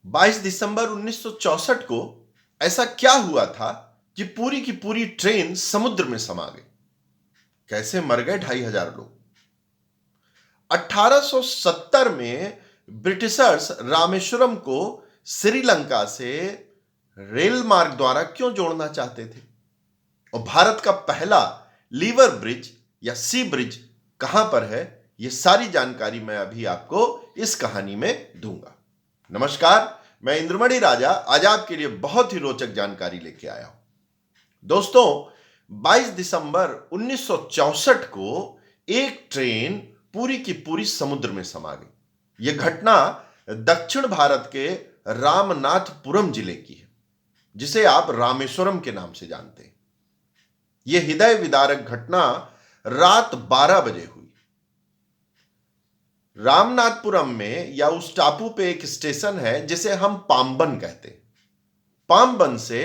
22 दिसंबर 1964 को ऐसा क्या हुआ था कि पूरी की पूरी ट्रेन समुद्र में समा गई। कैसे मर गए 2,500 लोग। 1870 में ब्रिटिशर्स रामेश्वरम को श्रीलंका से रेल मार्ग द्वारा क्यों जोड़ना चाहते थे, और भारत का पहला लीवर ब्रिज या सी ब्रिज कहां पर है, यह सारी जानकारी मैं अभी आपको इस कहानी में दूंगा। नमस्कार, मैं इंद्रमणि राजा आज आपके लिए बहुत ही रोचक जानकारी लेके आया हूं। दोस्तों, 22 दिसंबर 1964 को एक ट्रेन पूरी की पूरी समुद्र में समा गई। यह घटना दक्षिण भारत के रामनाथपुरम जिले की है, जिसे आप रामेश्वरम के नाम से जानते हैं। यह हृदय विदारक घटना रात 12 बजे हुई। रामनाथपुरम में या उस टापू पे एक स्टेशन है जिसे हम पाम्बन कहते हैं। पाम्बन से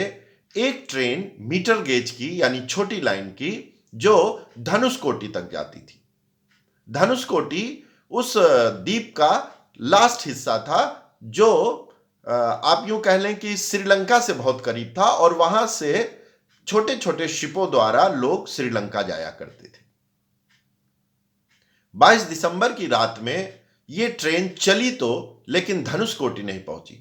एक ट्रेन मीटर गेज की यानी छोटी लाइन की जो धनुषकोटी तक जाती थी। धनुषकोटी उस द्वीप का लास्ट हिस्सा था जो आप यूं कह लें कि श्रीलंका से बहुत करीब था, और वहां से छोटे छोटे शिपों द्वारा लोग श्रीलंका जाया करते थे। 22 दिसंबर की रात में यह ट्रेन चली तो, लेकिन धनुषकोटी नहीं पहुंची।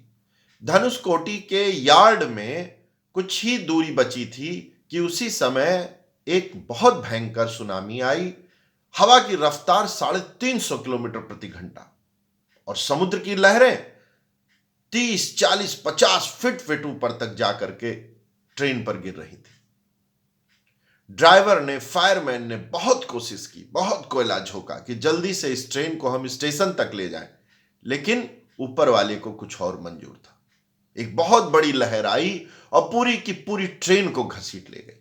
धनुषकोटी के यार्ड में कुछ ही दूरी बची थी कि उसी समय एक बहुत भयंकर सुनामी आई। हवा की रफ्तार 350 किलोमीटर प्रति घंटा, और समुद्र की लहरें 30, 40, 50 फीट ऊपर तक जाकर के ट्रेन पर गिर रही थी। ड्राइवर ने, फायरमैन ने बहुत कोशिश की, बहुत कोयला झोंका कि जल्दी से इस ट्रेन को हम स्टेशन तक ले जाएं, लेकिन ऊपर वाले को कुछ और मंजूर था। एक बहुत बड़ी लहर आई और पूरी की पूरी ट्रेन को घसीट ले गई।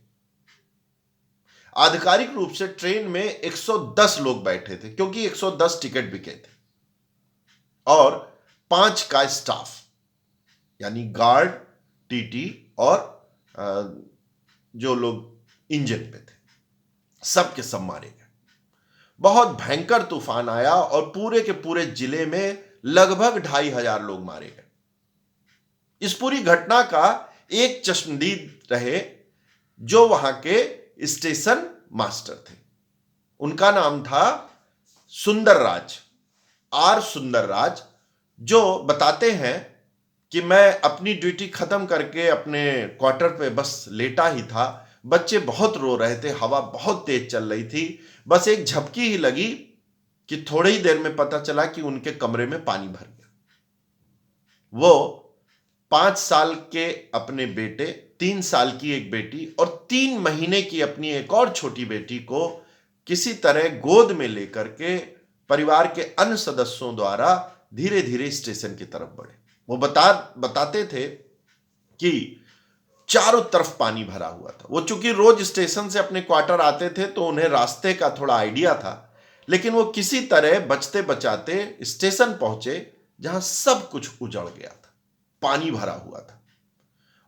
आधिकारिक रूप से ट्रेन में 110 लोग बैठे थे, क्योंकि 110 टिकट बिके थे, और 5 का स्टाफ यानी गार्ड, टीटी और जो लोग इंजन पे थे, सब के सब मारे गए। बहुत भयंकर तूफान आया और पूरे के पूरे जिले में लगभग 2,500 लोग मारे गए। इस पूरी घटना का एक चश्मदीद रहे जो वहां के स्टेशन मास्टर थे। उनका नाम था सुंदरराज, आर सुंदरराज, जो बताते हैं कि मैं अपनी ड्यूटी खत्म करके अपने क्वार्टर पे बस लेटा ही था। बच्चे बहुत रो रहे थे, हवा बहुत तेज चल रही थी। बस एक झपकी ही लगी कि थोड़ी ही देर में पता चला कि उनके कमरे में पानी भर गया। वो 5 साल के अपने बेटे, 3 साल की एक बेटी और 3 महीने की अपनी एक और छोटी बेटी को किसी तरह गोद में लेकर के परिवार के अन्य सदस्यों द्वारा धीरे धीरे स्टेशन की तरफ बढ़े। वो बताते थे कि चारों तरफ पानी भरा हुआ था। वो चूंकि रोज स्टेशन से अपने क्वार्टर आते थे तो उन्हें रास्ते का थोड़ा आइडिया था, लेकिन वो किसी तरह बचते बचाते स्टेशन पहुंचे जहां सब कुछ उजड़ गया था, पानी भरा हुआ था।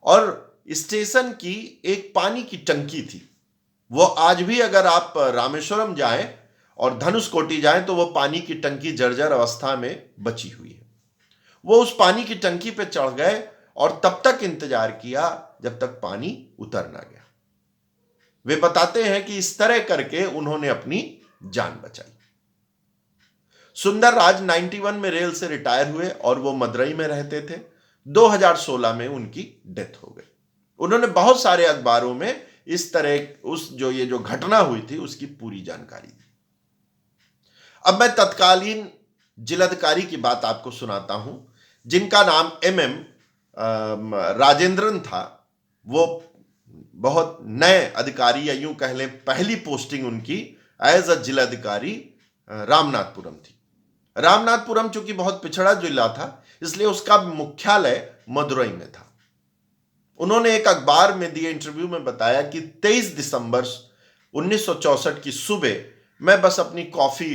और स्टेशन की एक पानी की टंकी थी। वो आज भी अगर आप रामेश्वरम जाएं और धनुषकोटी जाएं तो वो पानी की टंकी जर्जर अवस्था में बची हुई है। वो उस पानी की टंकी पे चढ़ गए और तब तक इंतजार किया जब तक पानी उतर ना गया। वे बताते हैं कि इस तरह करके उन्होंने अपनी जान बचाई। सुंदरराज 91 में रेल से रिटायर हुए और वो मदुरई में रहते थे। 2016 में उनकी डेथ हो गई। उन्होंने बहुत सारे अखबारों में इस तरह ये जो घटना हुई थी उसकी पूरी जानकारी दी। अब मैं तत्कालीन जिलाधिकारी की बात आपको सुनाता हूं, जिनका नाम MM राजेंद्रन था। वो बहुत नए अधिकारी, या यूं कह लें पहली पोस्टिंग उनकी एज अ जिलाधिकारी रामनाथपुरम थी। रामनाथपुरम चूंकि बहुत पिछड़ा जिला था, इसलिए उसका मुख्यालय मदुरई में था। उन्होंने एक अखबार में दिए इंटरव्यू में बताया कि 23 दिसंबर 1964 की सुबह मैं बस अपनी कॉफी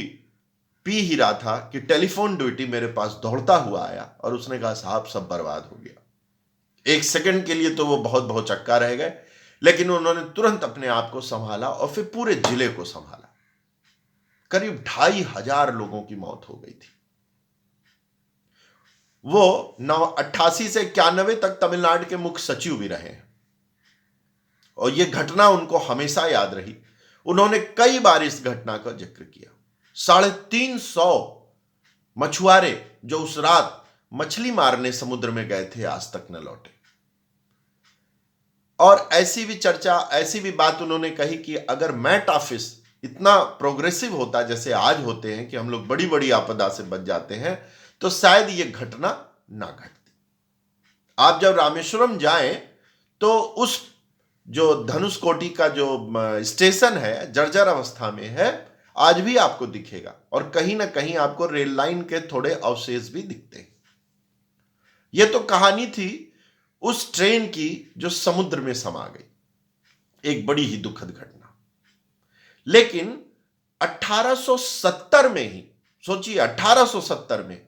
पी ही रहा था कि टेलीफोन ड्यूटी मेरे पास दौड़ता हुआ आया और उसने कहा, साहब सब बर्बाद हो गया। एक सेकंड के लिए तो वो बहुत बहुत चक्का रह गए, लेकिन उन्होंने तुरंत अपने आप को संभाला और फिर पूरे जिले को संभाला। करीब 2,500 लोगों की मौत हो गई थी। वो 88 से 91 तक तमिलनाडु के मुख्य सचिव भी रहे हैं और ये घटना उनको हमेशा याद रही। उन्होंने कई बार इस घटना का जिक्र किया। 350 मछुआरे जो उस रात मछली मारने समुद्र में गए थे आज तक न लौटे। और ऐसी भी चर्चा, ऐसी भी बात उन्होंने कही कि अगर मैट ऑफिस इतना प्रोग्रेसिव होता जैसे आज होते हैं कि हम लोग बड़ी बड़ी आपदा से बच जाते हैं, तो शायद ये घटना ना घटती। आप जब रामेश्वरम जाएं तो उस जो धनुषकोटी का जो स्टेशन है जर्जर अवस्था में है, आज भी आपको दिखेगा और कहीं ना कहीं आपको रेल लाइन के थोड़े अवशेष भी दिखते हैं। यह तो कहानी थी उस ट्रेन की जो समुद्र में समा गई, एक बड़ी ही दुखद घटना। लेकिन 1870 में ही, सोचिए 1870 में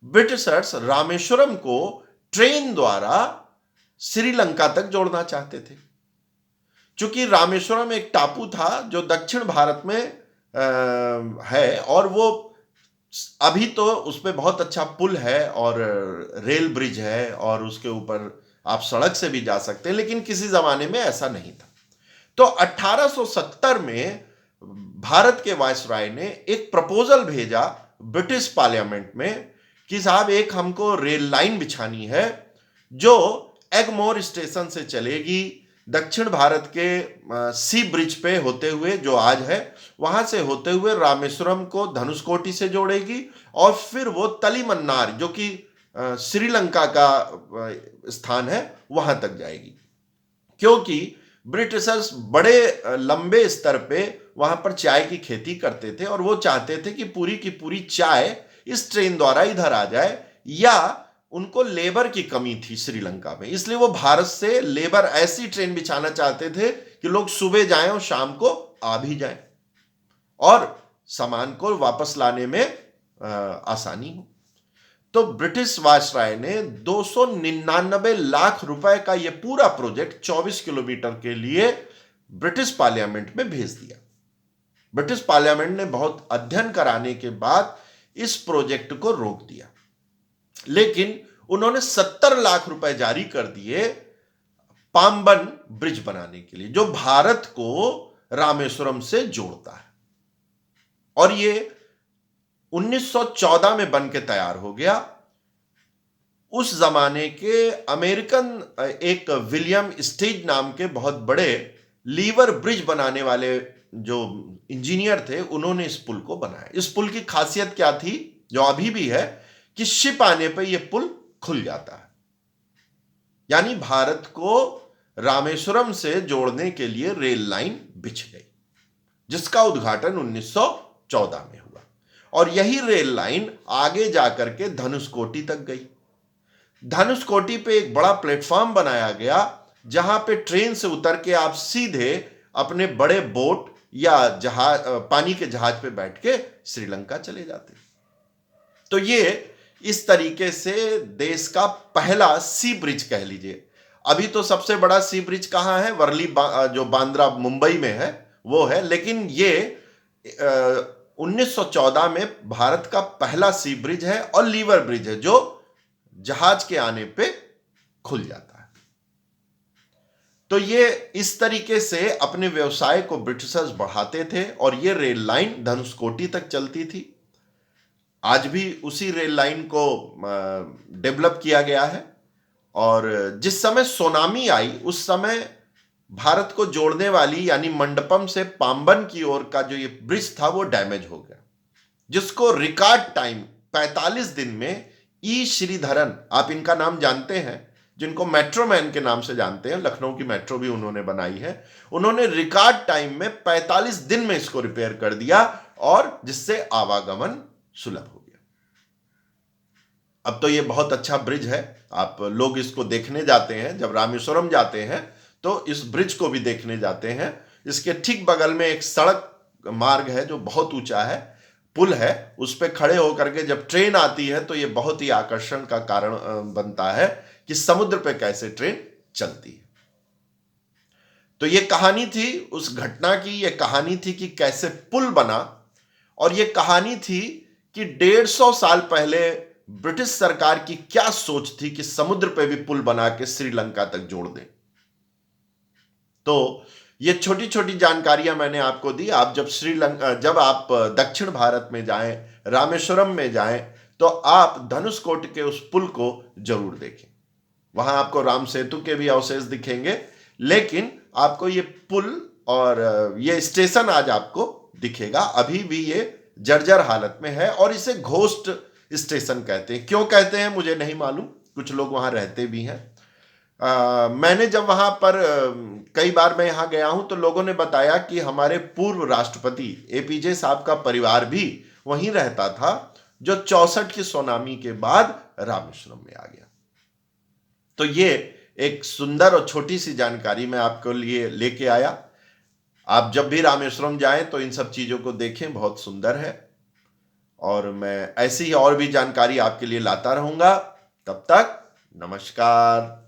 ब्रिटिशर्स रामेश्वरम को ट्रेन द्वारा श्रीलंका तक जोड़ना चाहते थे। चूंकि रामेश्वरम एक टापू था जो दक्षिण भारत में है और वो अभी तो उस पर बहुत अच्छा पुल है और रेल ब्रिज है और उसके ऊपर आप सड़क से भी जा सकते हैं, लेकिन किसी जमाने में ऐसा नहीं था। तो 1870 में भारत के वायसराय ने एक प्रपोजल भेजा ब्रिटिश पार्लियामेंट में कि साहब एक हमको रेल लाइन बिछानी है जो एगमोर स्टेशन से चलेगी, दक्षिण भारत के सी ब्रिज पे होते हुए जो आज है वहां से होते हुए रामेश्वरम को धनुषकोटी से जोड़ेगी और फिर वो तलीमन्नार जो कि श्रीलंका का स्थान है वहां तक जाएगी। क्योंकि ब्रिटिशर्स बड़े लंबे स्तर पे वहां पर चाय की खेती करते थे और वो चाहते थे कि पूरी की पूरी चाय इस ट्रेन द्वारा इधर आ जाए, या उनको लेबर की कमी थी श्रीलंका में, इसलिए वो भारत से लेबर ऐसी ट्रेन बिछाना चाहते थे कि लोग सुबह जाएं और शाम को आ भी जाएं और सामान को वापस लाने में आसानी हो। तो ब्रिटिश वायसराय ने 299 लाख रुपए का यह पूरा प्रोजेक्ट 24 किलोमीटर के लिए ब्रिटिश पार्लियामेंट में भेज दिया। ब्रिटिश पार्लियामेंट ने बहुत अध्ययन कराने के बाद इस प्रोजेक्ट को रोक दिया, लेकिन उन्होंने 70 लाख रुपए जारी कर दिए पाम्बन ब्रिज बनाने के लिए जो भारत को रामेश्वरम से जोड़ता है। और ये 1914 में बन के तैयार हो गया। उस जमाने के अमेरिकन एक विलियम स्टेज नाम के बहुत बड़े लीवर ब्रिज बनाने वाले जो इंजीनियर थे, उन्होंने इस पुल को बनाया। इस पुल की खासियत क्या थी, जो अभी भी है, कि शिप आने पर यह पुल खुल जाता है। यानी भारत को रामेश्वरम से जोड़ने के लिए रेल लाइन बिछ गई, जिसका उद्घाटन 1914 में हुआ और यही रेल लाइन आगे जाकर के धनुषकोटी तक गई। धनुषकोटी पे एक बड़ा प्लेटफॉर्म बनाया गया जहां पे ट्रेन से उतर के आप सीधे अपने बड़े बोट या जहाज, पानी के जहाज पे बैठ के श्रीलंका चले जाते। तो ये इस तरीके से देश का पहला सी ब्रिज कह लीजिए। अभी तो सबसे बड़ा सी ब्रिज कहां है, वर्ली जो बांद्रा मुंबई में है वो है, लेकिन ये 1914 में भारत का पहला सी ब्रिज है और लीवर ब्रिज है जो जहाज के आने पे खुल जाता है। तो ये इस तरीके से अपने व्यवसाय को ब्रिटिशर्स बढ़ाते थे और ये रेल लाइन धनुषकोटी तक चलती थी। आज भी उसी रेल लाइन को डेवलप किया गया है और जिस समय सुनामी आई उस समय भारत को जोड़ने वाली यानी मंडपम से पाम्बन की ओर का जो ये ब्रिज था वो डैमेज हो गया, जिसको रिकॉर्ड टाइम 45 दिन में ई श्रीधरन, आप इनका नाम जानते हैं, जिनको मेट्रो मैन के नाम से जानते हैं, लखनऊ की मेट्रो भी उन्होंने बनाई है, उन्होंने रिकॉर्ड टाइम में 45 दिन में इसको रिपेयर कर दिया और जिससे आवागमन सुलभ हो गया। अब तो ये बहुत अच्छा ब्रिज है, आप लोग इसको देखने जाते हैं, जब रामेश्वरम जाते हैं तो इस ब्रिज को भी देखने जाते हैं। इसके ठीक बगल में एक सड़क मार्ग है जो बहुत ऊंचा है, पुल है, उस पर खड़े होकर के जब ट्रेन आती है तो ये बहुत ही आकर्षण का कारण बनता है कि समुद्र पे कैसे ट्रेन चलती है। तो ये कहानी थी उस घटना की, ये कहानी थी कि कैसे पुल बना और ये कहानी थी कि 150 साल पहले ब्रिटिश सरकार की क्या सोच थी कि समुद्र पे भी पुल बना के श्रीलंका तक जोड़ दें। तो ये छोटी छोटी जानकारियां मैंने आपको दी। आप जब आप दक्षिण भारत में जाएं, रामेश्वरम में जाएं, तो आप धनुषकोट के उस पुल को जरूर देखें। वहां आपको राम सेतु के भी अवशेष दिखेंगे, लेकिन आपको ये पुल और ये स्टेशन आज आपको दिखेगा। अभी भी ये जर्जर हालत में है और इसे घोस्ट स्टेशन कहते हैं। क्यों कहते हैं मुझे नहीं मालूम, कुछ लोग वहां रहते भी हैं। मैंने जब वहां पर कई बार मैं यहां गया हूं तो लोगों ने बताया कि हमारे पूर्व राष्ट्रपति एपीजे साहब का परिवार भी वहीं रहता था, जो 64 की सुनामी के बाद रामेश्वरम में आ गया। तो ये एक सुंदर और छोटी सी जानकारी मैं आपके लिए लेके आया। आप जब भी रामेश्वरम जाएं तो इन सब चीजों को देखें, बहुत सुंदर है। और मैं ऐसी ही और भी जानकारी आपके लिए लाता रहूंगा। तब तक नमस्कार।